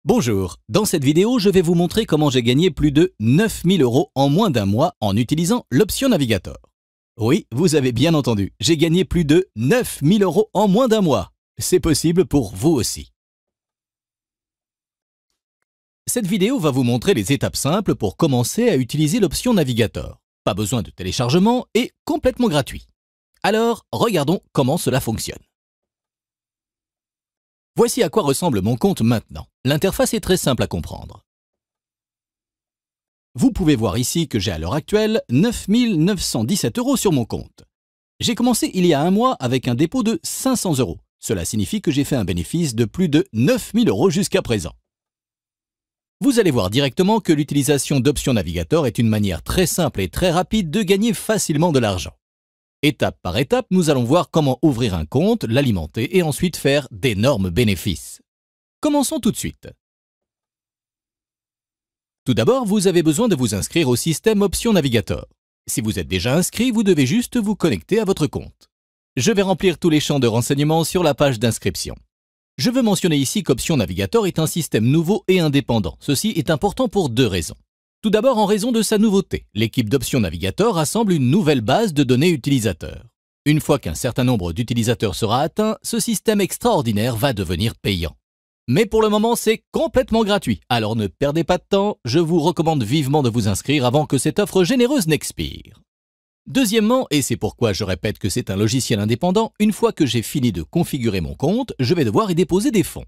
Bonjour, dans cette vidéo, je vais vous montrer comment j'ai gagné plus de 9000 € en moins d'un mois en utilisant l'option Navigator. Oui, vous avez bien entendu, j'ai gagné plus de 9000 € en moins d'un mois. C'est possible pour vous aussi. Cette vidéo va vous montrer les étapes simples pour commencer à utiliser l'option Navigator. Pas besoin de téléchargement et complètement gratuit. Alors, regardons comment cela fonctionne. Voici à quoi ressemble mon compte maintenant. L'interface est très simple à comprendre. Vous pouvez voir ici que j'ai à l'heure actuelle 9 917 € sur mon compte. J'ai commencé il y a un mois avec un dépôt de 500 €. Cela signifie que j'ai fait un bénéfice de plus de 9000 € jusqu'à présent. Vous allez voir directement que l'utilisation d'Option Navigator est une manière très simple et très rapide de gagner facilement de l'argent. Étape par étape, nous allons voir comment ouvrir un compte, l'alimenter et ensuite faire d'énormes bénéfices. Commençons tout de suite. Tout d'abord, vous avez besoin de vous inscrire au système Option Navigator. Si vous êtes déjà inscrit, vous devez juste vous connecter à votre compte. Je vais remplir tous les champs de renseignements sur la page d'inscription. Je veux mentionner ici qu'Option Navigator est un système nouveau et indépendant. Ceci est important pour deux raisons. Tout d'abord, en raison de sa nouveauté, l'équipe d'Option Navigator rassemble une nouvelle base de données utilisateurs. Une fois qu'un certain nombre d'utilisateurs sera atteint, ce système extraordinaire va devenir payant. Mais pour le moment, c'est complètement gratuit, alors ne perdez pas de temps, je vous recommande vivement de vous inscrire avant que cette offre généreuse n'expire. Deuxièmement, et c'est pourquoi je répète que c'est un logiciel indépendant, une fois que j'ai fini de configurer mon compte, je vais devoir y déposer des fonds.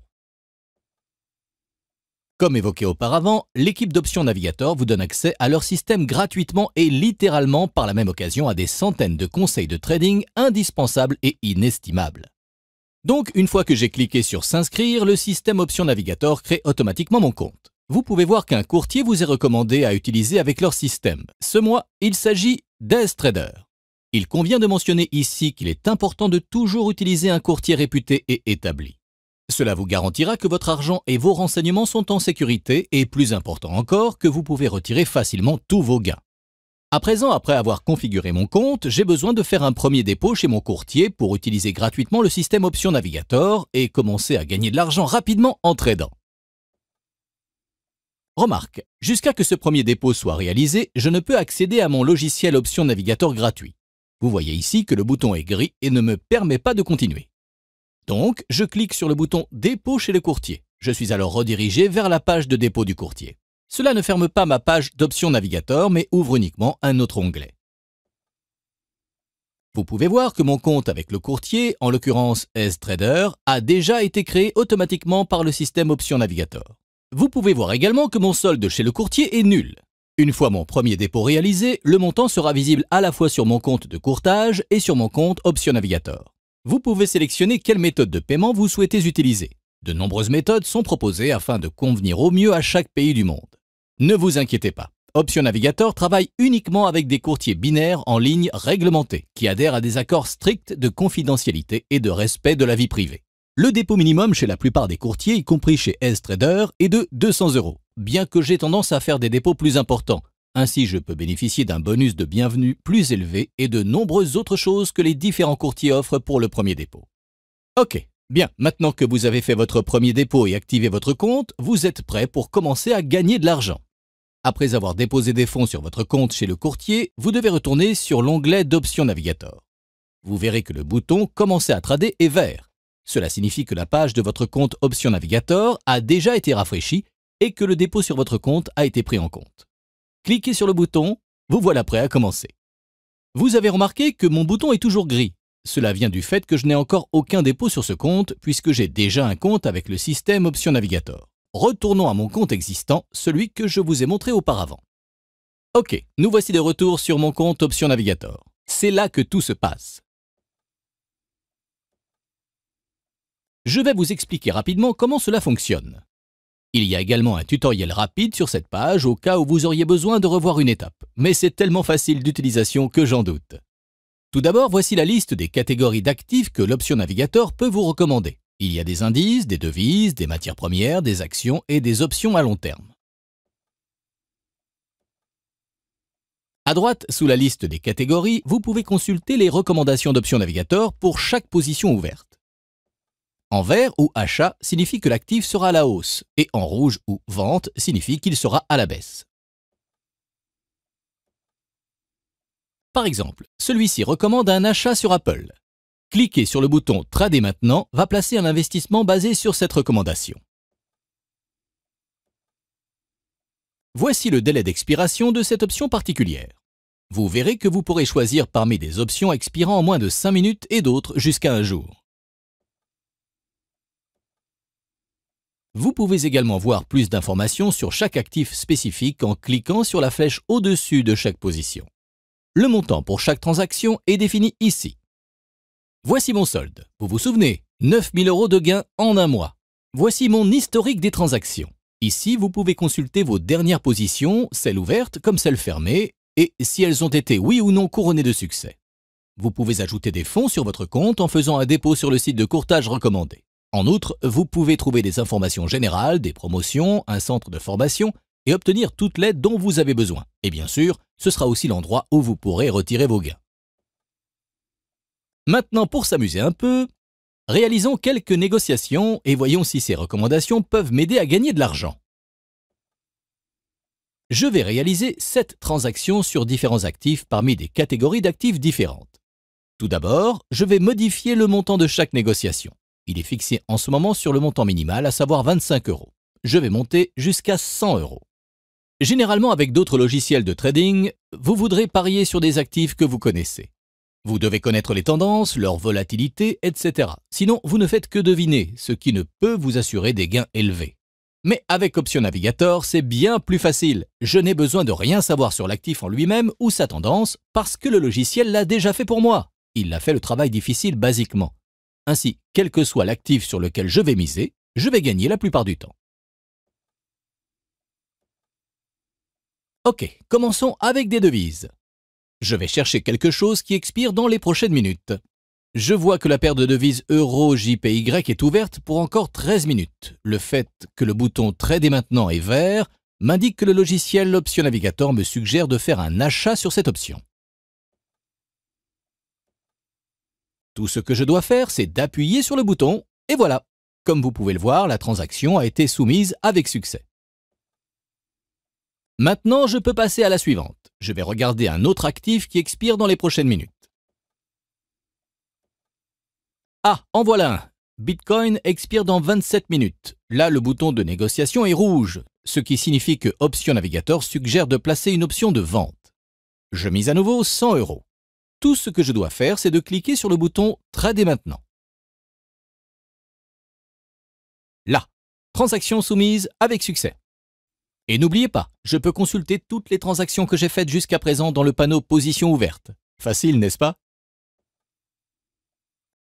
Comme évoqué auparavant, l'équipe d'Option Navigator vous donne accès à leur système gratuitement et littéralement par la même occasion à des centaines de conseils de trading indispensables et inestimables. Donc, une fois que j'ai cliqué sur s'inscrire, le système Option Navigator crée automatiquement mon compte. Vous pouvez voir qu'un courtier vous est recommandé à utiliser avec leur système. Ce mois, il s'agit d'EzTrader. Il convient de mentionner ici qu'il est important de toujours utiliser un courtier réputé et établi. Cela vous garantira que votre argent et vos renseignements sont en sécurité et, plus important encore, que vous pouvez retirer facilement tous vos gains. À présent, après avoir configuré mon compte, j'ai besoin de faire un premier dépôt chez mon courtier pour utiliser gratuitement le système Option Navigator et commencer à gagner de l'argent rapidement en tradant. Remarque, jusqu'à ce que ce premier dépôt soit réalisé, je ne peux accéder à mon logiciel Option Navigator gratuit. Vous voyez ici que le bouton est gris et ne me permet pas de continuer. Donc, je clique sur le bouton « Dépôt chez le courtier ». Je suis alors redirigé vers la page de dépôt du courtier. Cela ne ferme pas ma page d'Option Navigator, mais ouvre uniquement un autre onglet. Vous pouvez voir que mon compte avec le courtier, en l'occurrence EzTrader, a déjà été créé automatiquement par le système Option Navigator. Vous pouvez voir également que mon solde chez le courtier est nul. Une fois mon premier dépôt réalisé, le montant sera visible à la fois sur mon compte de courtage et sur mon compte Option Navigator. Vous pouvez sélectionner quelle méthode de paiement vous souhaitez utiliser. De nombreuses méthodes sont proposées afin de convenir au mieux à chaque pays du monde. Ne vous inquiétez pas, Option Navigator travaille uniquement avec des courtiers binaires en ligne réglementés qui adhèrent à des accords stricts de confidentialité et de respect de la vie privée. Le dépôt minimum chez la plupart des courtiers, y compris chez EzTrader, est de 200 €, bien que j'ai tendance à faire des dépôts plus importants. Ainsi, je peux bénéficier d'un bonus de bienvenue plus élevé et de nombreuses autres choses que les différents courtiers offrent pour le premier dépôt. Ok, bien, maintenant que vous avez fait votre premier dépôt et activé votre compte, vous êtes prêt pour commencer à gagner de l'argent. Après avoir déposé des fonds sur votre compte chez le courtier, vous devez retourner sur l'onglet d'Option Navigator. Vous verrez que le bouton « Commencer à trader » est vert. Cela signifie que la page de votre compte Option Navigator a déjà été rafraîchie et que le dépôt sur votre compte a été pris en compte. Cliquez sur le bouton, vous voilà prêt à commencer. Vous avez remarqué que mon bouton est toujours gris. Cela vient du fait que je n'ai encore aucun dépôt sur ce compte puisque j'ai déjà un compte avec le système Option Navigator. Retournons à mon compte existant, celui que je vous ai montré auparavant. Ok, nous voici de retour sur mon compte Option Navigator. C'est là que tout se passe. Je vais vous expliquer rapidement comment cela fonctionne. Il y a également un tutoriel rapide sur cette page au cas où vous auriez besoin de revoir une étape, mais c'est tellement facile d'utilisation que j'en doute. Tout d'abord, voici la liste des catégories d'actifs que l'Option Navigator peut vous recommander. Il y a des indices, des devises, des matières premières, des actions et des options à long terme. À droite, sous la liste des catégories, vous pouvez consulter les recommandations d'Option Navigator pour chaque position ouverte. En vert ou achat signifie que l'actif sera à la hausse et en rouge ou vente signifie qu'il sera à la baisse. Par exemple, celui-ci recommande un achat sur Apple. Cliquer sur le bouton « Trader maintenant » va placer un investissement basé sur cette recommandation. Voici le délai d'expiration de cette option particulière. Vous verrez que vous pourrez choisir parmi des options expirant en moins de 5 minutes et d'autres jusqu'à un jour. Vous pouvez également voir plus d'informations sur chaque actif spécifique en cliquant sur la flèche au-dessus de chaque position. Le montant pour chaque transaction est défini ici. Voici mon solde. Vous vous souvenez, 9 000 € de gains en un mois. Voici mon historique des transactions. Ici, vous pouvez consulter vos dernières positions, celles ouvertes comme celles fermées, et si elles ont été oui ou non couronnées de succès. Vous pouvez ajouter des fonds sur votre compte en faisant un dépôt sur le site de courtage recommandé. En outre, vous pouvez trouver des informations générales, des promotions, un centre de formation et obtenir toute l'aide dont vous avez besoin. Et bien sûr, ce sera aussi l'endroit où vous pourrez retirer vos gains. Maintenant, pour s'amuser un peu, réalisons quelques négociations et voyons si ces recommandations peuvent m'aider à gagner de l'argent. Je vais réaliser 7 transactions sur différents actifs parmi des catégories d'actifs différentes. Tout d'abord, je vais modifier le montant de chaque négociation. Il est fixé en ce moment sur le montant minimal, à savoir 25 €. Je vais monter jusqu'à 100 €. Généralement, avec d'autres logiciels de trading, vous voudrez parier sur des actifs que vous connaissez. Vous devez connaître les tendances, leur volatilité, etc. Sinon, vous ne faites que deviner, ce qui ne peut vous assurer des gains élevés. Mais avec Option Navigator, c'est bien plus facile. Je n'ai besoin de rien savoir sur l'actif en lui-même ou sa tendance parce que le logiciel l'a déjà fait pour moi. Il a fait le travail difficile basiquement. Ainsi, quel que soit l'actif sur lequel je vais miser, je vais gagner la plupart du temps. Ok, commençons avec des devises. Je vais chercher quelque chose qui expire dans les prochaines minutes. Je vois que la paire de devises Euro-JPY est ouverte pour encore 13 minutes. Le fait que le bouton « Trader maintenant » est vert m'indique que le logiciel Option Navigator me suggère de faire un achat sur cette option. Tout ce que je dois faire, c'est d'appuyer sur le bouton, et voilà. Comme vous pouvez le voir, la transaction a été soumise avec succès. Maintenant, je peux passer à la suivante. Je vais regarder un autre actif qui expire dans les prochaines minutes. Ah, en voilà un. Bitcoin expire dans 27 minutes. Là, le bouton de négociation est rouge, ce qui signifie que Option Navigator suggère de placer une option de vente. Je mise à nouveau 100 €. Tout ce que je dois faire, c'est de cliquer sur le bouton « Trader maintenant ». Là, transaction soumise avec succès. Et n'oubliez pas, je peux consulter toutes les transactions que j'ai faites jusqu'à présent dans le panneau « Position ouverte ». Facile, n'est-ce pas?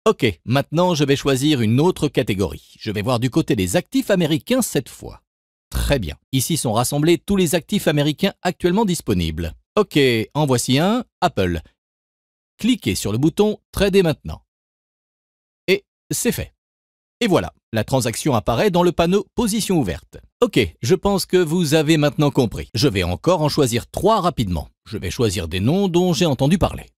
Ok, maintenant je vais choisir une autre catégorie. Je vais voir du côté des actifs américains cette fois. Très bien, ici sont rassemblés tous les actifs américains actuellement disponibles. Ok, en voici un, Apple. Cliquez sur le bouton « Trader maintenant ». Et c'est fait. Et voilà, la transaction apparaît dans le panneau « Position ouverte ». Ok, je pense que vous avez maintenant compris. Je vais encore en choisir 3 rapidement. Je vais choisir des noms dont j'ai entendu parler.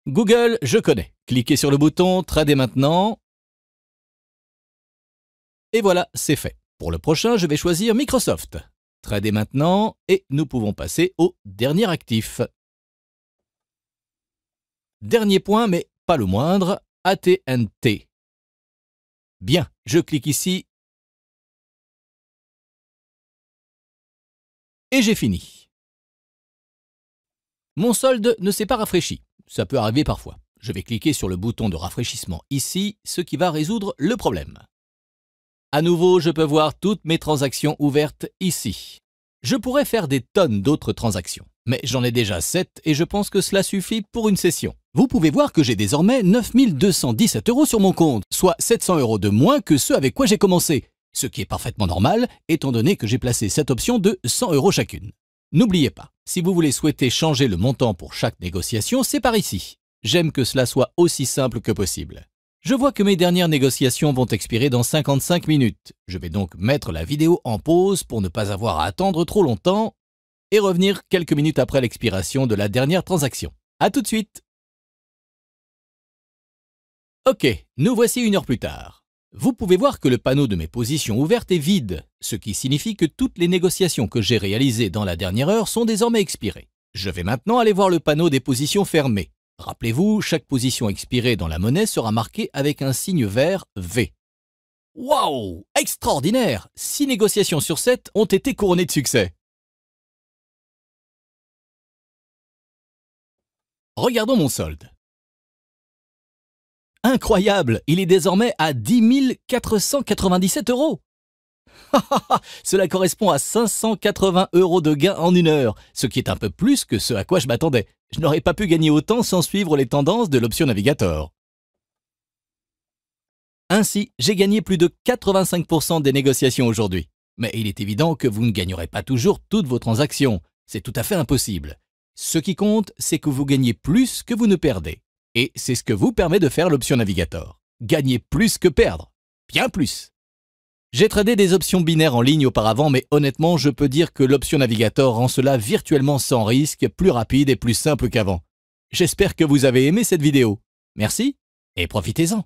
Google, je connais. Cliquez sur le bouton « Trader maintenant ». Et voilà, c'est fait. Pour le prochain, je vais choisir Microsoft. Trader maintenant et nous pouvons passer au dernier actif. Dernier point, mais pas le moindre, AT&T. Bien, je clique ici. Et j'ai fini. Mon solde ne s'est pas rafraîchi. Ça peut arriver parfois. Je vais cliquer sur le bouton de rafraîchissement ici, ce qui va résoudre le problème. À nouveau, je peux voir toutes mes transactions ouvertes ici. Je pourrais faire des tonnes d'autres transactions, mais j'en ai déjà 7 et je pense que cela suffit pour une session. Vous pouvez voir que j'ai désormais 9 217 € sur mon compte, soit 700 € de moins que ceux avec quoi j'ai commencé, ce qui est parfaitement normal étant donné que j'ai placé cette option de 100 € chacune. N'oubliez pas, si vous voulez souhaiter changer le montant pour chaque négociation, c'est par ici. J'aime que cela soit aussi simple que possible. Je vois que mes dernières négociations vont expirer dans 55 minutes. Je vais donc mettre la vidéo en pause pour ne pas avoir à attendre trop longtemps et revenir quelques minutes après l'expiration de la dernière transaction. À tout de suite! Ok, nous voici 1 heure plus tard. Vous pouvez voir que le panneau de mes positions ouvertes est vide, ce qui signifie que toutes les négociations que j'ai réalisées dans la dernière heure sont désormais expirées. Je vais maintenant aller voir le panneau des positions fermées. Rappelez-vous, chaque position expirée dans la monnaie sera marquée avec un signe vert V. Waouh! Extraordinaire! 6 négociations sur 7 ont été couronnées de succès. Regardons mon solde. Incroyable! Il est désormais à 10 497 €. Cela correspond à 580 € de gain en une heure, ce qui est un peu plus que ce à quoi je m'attendais. Je n'aurais pas pu gagner autant sans suivre les tendances de l'Option Navigator. Ainsi, j'ai gagné plus de 85% des négociations aujourd'hui. Mais il est évident que vous ne gagnerez pas toujours toutes vos transactions. C'est tout à fait impossible. Ce qui compte, c'est que vous gagnez plus que vous ne perdez. Et c'est ce que vous permet de faire l'Option Navigator. Gagner plus que perdre. Bien plus. J'ai tradé des options binaires en ligne auparavant, mais honnêtement, je peux dire que l'Option Navigator rend cela virtuellement sans risque, plus rapide et plus simple qu'avant. J'espère que vous avez aimé cette vidéo. Merci et profitez-en.